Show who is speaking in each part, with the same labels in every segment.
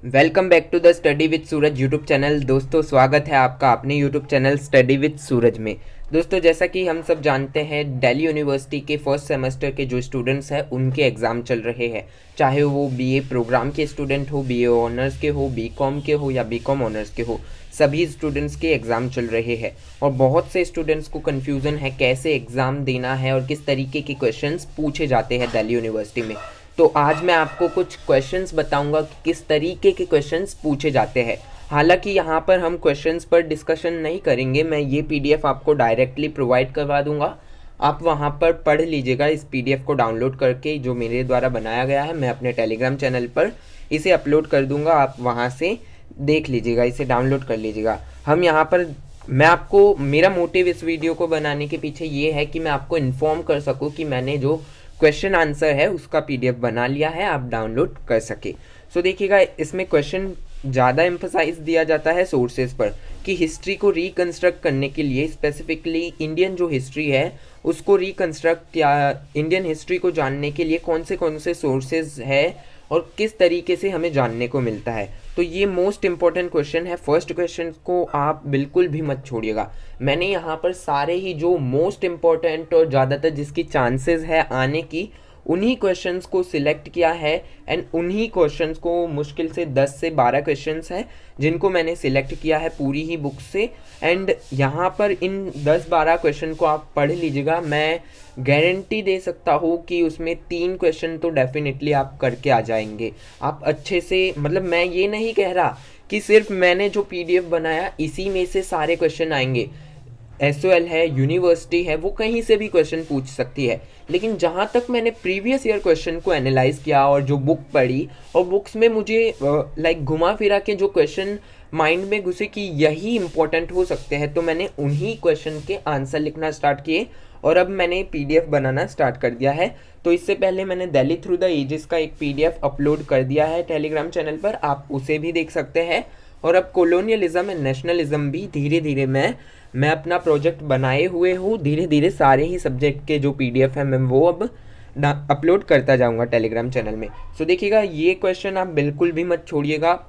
Speaker 1: Welcome back to the study with Suraj YouTube channel. दोस्तों स्वागत है आपका अपने YouTube channel study with Suraj में। दोस्तों जैसा कि हम सब जानते हैं दिल्ली यूनिवर्सिटी के फर्स्ट सेमेस्टर के जो स्टूडेंट्स हैं उनके एग्ज़ाम चल रहे हैं, चाहे वो बीए प्रोग्राम के स्टूडेंट हो, बीए ऑनर्स के हो, बीकॉम के हो या बीकॉम ऑनर्स के हो, सभी स्टूडेंट्स के एग्ज़ाम चल रहे हैं। और बहुत से स्टूडेंट्स को कन्फ्यूज़न है कैसे एग्ज़ाम देना है और किस तरीके के क्वेश्चंस पूछे जाते हैं दिल्ली यूनिवर्सिटी में। तो आज मैं आपको कुछ क्वेश्चंस बताऊंगा कि किस तरीके के क्वेश्चंस पूछे जाते हैं। हालांकि यहाँ पर हम क्वेश्चंस पर डिस्कशन नहीं करेंगे, मैं ये पीडीएफ आपको डायरेक्टली प्रोवाइड करवा दूंगा, आप वहाँ पर पढ़ लीजिएगा। इस पीडीएफ को डाउनलोड करके जो मेरे द्वारा बनाया गया है मैं अपने टेलीग्राम चैनल पर इसे अपलोड कर दूंगा, आप वहाँ से देख लीजिएगा, इसे डाउनलोड कर लीजिएगा। हम यहाँ पर मैं आपको, मेरा मोटिव इस वीडियो को बनाने के पीछे ये है कि मैं आपको इन्फॉर्म कर सकूँ कि मैंने जो क्वेश्चन आंसर है उसका पीडीएफ बना लिया है, आप डाउनलोड कर सके। सो देखिएगा, इसमें क्वेश्चन ज़्यादा एम्फसाइज दिया जाता है सोर्सेज पर कि हिस्ट्री को रिकंस्ट्रक्ट करने के लिए, स्पेसिफिकली इंडियन जो हिस्ट्री है उसको रिकंस्ट्रक्ट या इंडियन हिस्ट्री को जानने के लिए कौन से सोर्सेज है और किस तरीके से हमें जानने को मिलता है। तो ये मोस्ट इंपॉर्टेंट क्वेश्चन है। फर्स्ट क्वेश्चन को आप बिल्कुल भी मत छोड़िएगा। मैंने यहाँ पर सारे ही जो मोस्ट इंपॉर्टेंट और ज़्यादातर जिसकी चांसेस है आने की, उन्हीं क्वेश्चंस को सिलेक्ट किया है। एंड उन्हीं क्वेश्चंस को, मुश्किल से 10 से 12 क्वेश्चंस हैं जिनको मैंने सिलेक्ट किया है पूरी ही बुक से। एंड यहाँ पर इन 10-12 क्वेश्चन को आप पढ़ लीजिएगा। मैं गारंटी दे सकता हूँ कि उसमें 3 क्वेश्चन तो डेफिनेटली आप करके आ जाएंगे। आप अच्छे से, मतलब मैं ये नहीं कह रहा कि सिर्फ मैंने जो पीडीएफ बनाया इसी में से सारे क्वेश्चन आएंगे। एसओएल है, यूनिवर्सिटी है, वो कहीं से भी क्वेश्चन पूछ सकती है। लेकिन जहाँ तक मैंने प्रीवियस ईयर क्वेश्चन को एनालाइज किया और जो बुक पढ़ी, और बुक्स में मुझे लाइक घुमा फिरा के जो क्वेश्चन माइंड में घुसे कि यही इंपॉर्टेंट हो सकते हैं, तो मैंने उन्हीं क्वेश्चन के आंसर लिखना स्टार्ट किए और अब मैंने पीडीएफ बनाना स्टार्ट कर दिया है। तो इससे पहले मैंने दिल्ली थ्रू द एजेस का एक पीडीएफ अपलोड कर दिया है टेलीग्राम चैनल पर, आप उसे भी देख सकते हैं। और अब कॉलोनियलिज्म एंड नेशनलिज्म भी धीरे धीरे मैं अपना प्रोजेक्ट बनाए हुए हूँ। धीरे धीरे सारे ही सब्जेक्ट के जो पीडीएफ है मैं वो अब अपलोड करता जाऊँगा टेलीग्राम चैनल में। सो देखिएगा, ये क्वेश्चन आप बिल्कुल भी मत छोड़िएगा।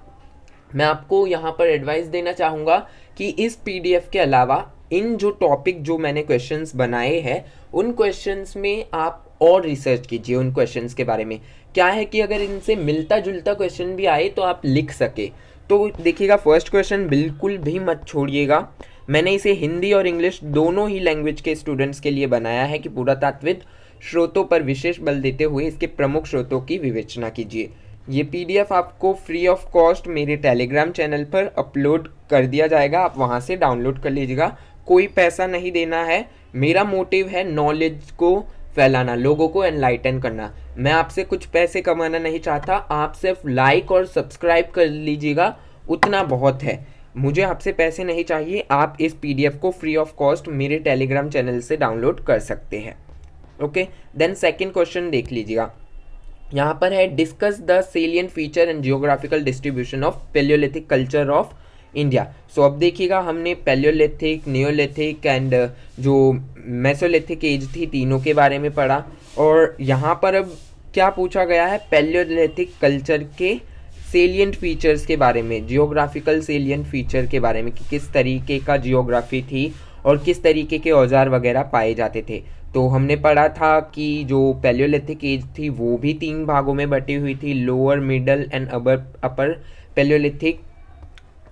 Speaker 1: मैं आपको यहाँ पर एडवाइस देना चाहूँगा कि इस पीडीएफ के अलावा इन जो टॉपिक जो मैंने क्वेश्चंस बनाए हैं उन क्वेश्चंस में आप और रिसर्च कीजिए उन क्वेश्चंस के बारे में। क्या है कि अगर इनसे मिलता जुलता क्वेश्चन भी आए तो आप लिख सके। तो देखिएगा, फर्स्ट क्वेश्चन बिल्कुल भी मत छोड़िएगा। मैंने इसे हिंदी और इंग्लिश दोनों ही लैंग्वेज के स्टूडेंट्स के लिए बनाया है कि पुरातात्विक स्रोतों पर विशेष बल देते हुए इसके प्रमुख स्रोतों की विवेचना कीजिए। ये पीडीएफ आपको फ्री ऑफ कॉस्ट मेरे टेलीग्राम चैनल पर अपलोड कर दिया जाएगा, आप वहाँ से डाउनलोड कर लीजिएगा। कोई पैसा नहीं देना है। मेरा मोटिव है नॉलेज को फैलाना, लोगों को एनलाइटन करना। मैं आपसे कुछ पैसे कमाना नहीं चाहता, आप सिर्फ लाइक और सब्सक्राइब कर लीजिएगा, उतना बहुत है। मुझे आपसे पैसे नहीं चाहिए। आप इस पीडीएफ को फ्री ऑफ कॉस्ट मेरे टेलीग्राम चैनल से डाउनलोड कर सकते हैं। ओके, देन सेकंड क्वेश्चन देख लीजिएगा। यहाँ पर है, discuss the salient feature and geographical distribution of palaeolithic culture of India. So अब देखिएगा, हमने पेलियोलिथिक, नियोलिथिक एंड जो मेसोलिथिक एज थी, तीनों के बारे में पढ़ा। और यहाँ पर अब क्या पूछा गया है, पेलियोलिथिक कल्चर के सेलियंट फीचर्स के बारे में, जियोग्राफिकल सेलियंट फीचर के बारे में कि किस तरीके का जियोग्राफी थी और किस तरीके के औजार वगैरह पाए जाते थे। तो हमने पढ़ा था कि जो पेलियोलिथिक एज थी वो भी 3 भागों में बटी हुई थी, lower, middle and upper palaeolithic.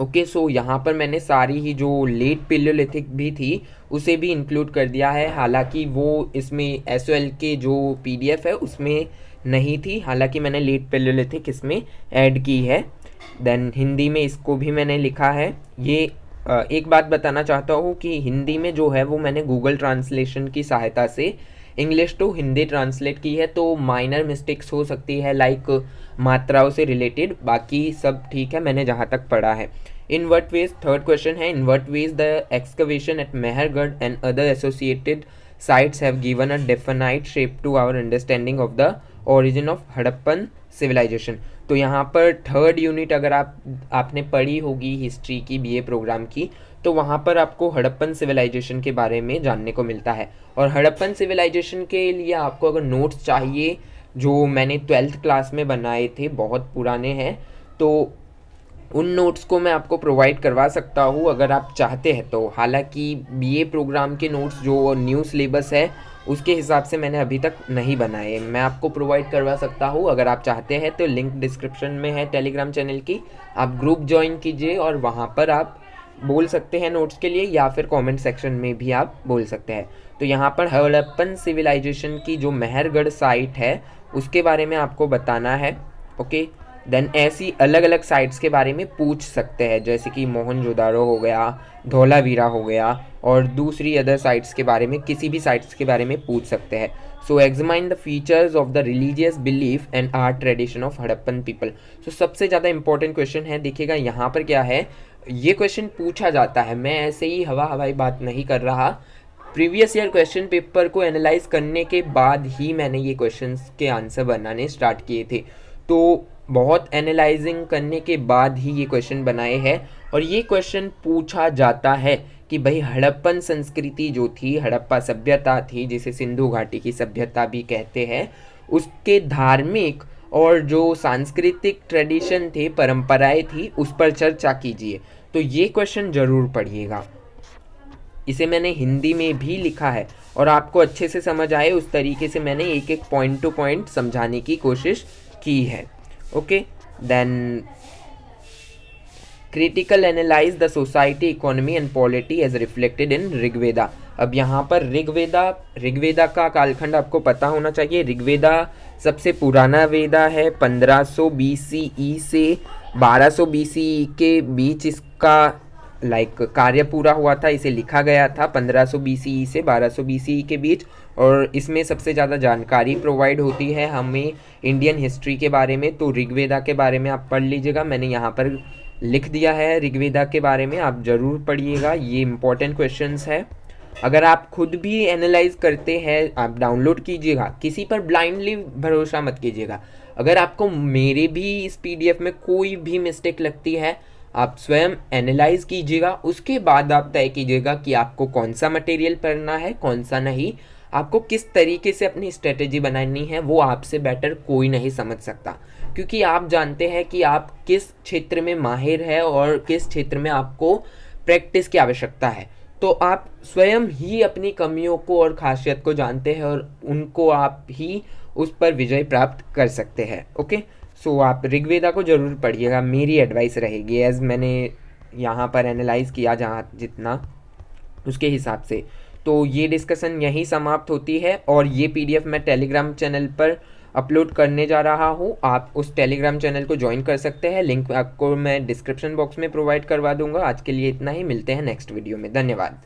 Speaker 1: Okay, so यहाँ पर मैंने सारी ही जो लेट पेलियोलिथिक भी थी उसे भी इंक्लूड कर दिया है। हालांकि वो इसमें एसओएल के जो पीडीएफ है उसमें नहीं थी, हालांकि मैंने लेट पेलियोलिथिक इसमें ऐड की है। देन हिंदी में इसको भी मैंने लिखा है। ये एक बात बताना चाहता हूँ कि हिंदी में जो है वो मैंने गूगल ट्रांसलेशन की सहायता से इंग्लिश टू हिंदी ट्रांसलेट की है, तो माइनर मिस्टेक्स हो सकती है लाइक मात्राओं से रिलेटेड, बाकी सब ठीक है मैंने जहाँ तक पढ़ा है। In what ways, third question है, in what ways the excavation at Mehrgarh and other associated sites have given a definite shape to our understanding of the origin of Harappan civilization। तो यहाँ पर थर्ड यूनिट अगर आपने पढ़ी होगी हिस्ट्री की BA programme की, तो वहाँ पर आपको हड़प्पन सिविलाइजेशन के बारे में जानने को मिलता है। और हड़प्पन सिविलाइजेशन के लिए आपको अगर नोट्स चाहिए जो मैंने 12th क्लास में बनाए थे, बहुत पुराने हैं, तो उन नोट्स को मैं आपको प्रोवाइड करवा सकता हूँ अगर आप चाहते हैं तो। हालांकि बीए प्रोग्राम के नोट्स जो न्यू सिलेबस है उसके हिसाब से मैंने अभी तक नहीं बनाए, मैं आपको प्रोवाइड करवा सकता हूँ अगर आप चाहते हैं तो। लिंक डिस्क्रिप्शन में है टेलीग्राम चैनल की, आप ग्रुप ज्वाइन कीजिए और वहाँ पर आप बोल सकते हैं नोट्स के लिए, या फिर कमेंट सेक्शन में भी आप बोल सकते हैं। तो यहाँ पर हड़प्पन सिविलाइजेशन की जो मेहरगढ़ साइट है उसके बारे में आपको बताना है। ओके, देन ऐसी अलग अलग साइट्स के बारे में पूछ सकते हैं, जैसे कि मोहनजोदारो हो गया, धौलावीरा हो गया, और दूसरी अदर साइट्स के बारे में, किसी भी साइट्स के बारे में पूछ सकते हैं। So examine the features of the religious belief and art tradition of Harappan people. So सबसे ज़्यादा इंपॉर्टेंट क्वेश्चन है, देखिएगा यहाँ पर क्या है, ये क्वेश्चन पूछा जाता है, मैं ऐसे ही हवाई बात नहीं कर रहा। प्रीवियस ईयर क्वेश्चन पेपर को एनालाइज करने के बाद ही मैंने ये क्वेश्चंस के आंसर बनाने स्टार्ट किए थे, तो बहुत एनालाइजिंग करने के बाद ही ये क्वेश्चन बनाए हैं। और ये क्वेश्चन पूछा जाता है कि भाई हड़प्पन संस्कृति जो थी, हड़प्पा सभ्यता थी, जिसे सिंधु घाटी की सभ्यता भी कहते हैं, उसके धार्मिक और जो सांस्कृतिक ट्रेडिशन थे, परंपराएं थी, उस पर चर्चा कीजिए। तो ये क्वेश्चन ज़रूर पढ़िएगा। इसे मैंने हिंदी में भी लिखा है और आपको अच्छे से समझ आए उस तरीके से मैंने एक एक पॉइंट टू पॉइंट समझाने की कोशिश की है। Okay, then critical analyse the society, economy and polity as reflected in Rigveda. अब यहाँ पर ऋग्वेदा का कालखंड आपको पता होना चाहिए। ऋग्वेदा सबसे पुराना वेदा है, 1500 BCE से 1200 BCE के बीच इसका कार्य पूरा हुआ था। इसे लिखा गया था 1500 BCE से 1200 BCE के बीच, और इसमें सबसे ज़्यादा जानकारी प्रोवाइड होती है हमें इंडियन हिस्ट्री के बारे में। तो ऋग्वेदा के बारे में आप पढ़ लीजिएगा, मैंने यहाँ पर लिख दिया है ऋग्वेदा के बारे में, आप ज़रूर पढ़िएगा, ये इंपॉर्टेंट क्वेश्चंस है। अगर आप खुद भी एनालाइज करते हैं, आप डाउनलोड कीजिएगा, किसी पर ब्लाइंडली भरोसा मत कीजिएगा। अगर आपको मेरे भी इस PDF में कोई भी मिस्टेक लगती है, आप स्वयं एनालाइज कीजिएगा, उसके बाद आप तय कीजिएगा कि आपको कौन सा मटेरियल पढ़ना है, कौन सा नहीं, आपको किस तरीके से अपनी स्ट्रेटेजी बनानी है, वो आपसे बेटर कोई नहीं समझ सकता। क्योंकि आप जानते हैं कि आप किस क्षेत्र में माहिर है और किस क्षेत्र में आपको प्रैक्टिस की आवश्यकता है। तो आप स्वयं ही अपनी कमियों को और खासियत को जानते हैं और उनको आप ही उस पर विजय प्राप्त कर सकते हैं। ओके, सो आप ऋग्वेदा को ज़रूर पढ़िएगा, मेरी एडवाइस रहेगी, एज मैंने यहाँ पर एनालाइज किया जहाँ जितना उसके हिसाब से। तो ये डिस्कशन यहीं समाप्त होती है और ये PDF मैं टेलीग्राम चैनल पर अपलोड करने जा रहा हूँ। आप उस टेलीग्राम चैनल को ज्वाइन कर सकते हैं, लिंक आपको मैं डिस्क्रिप्शन बॉक्स में प्रोवाइड करवा दूंगा। आज के लिए इतना ही, मिलते हैं नेक्स्ट वीडियो में, धन्यवाद।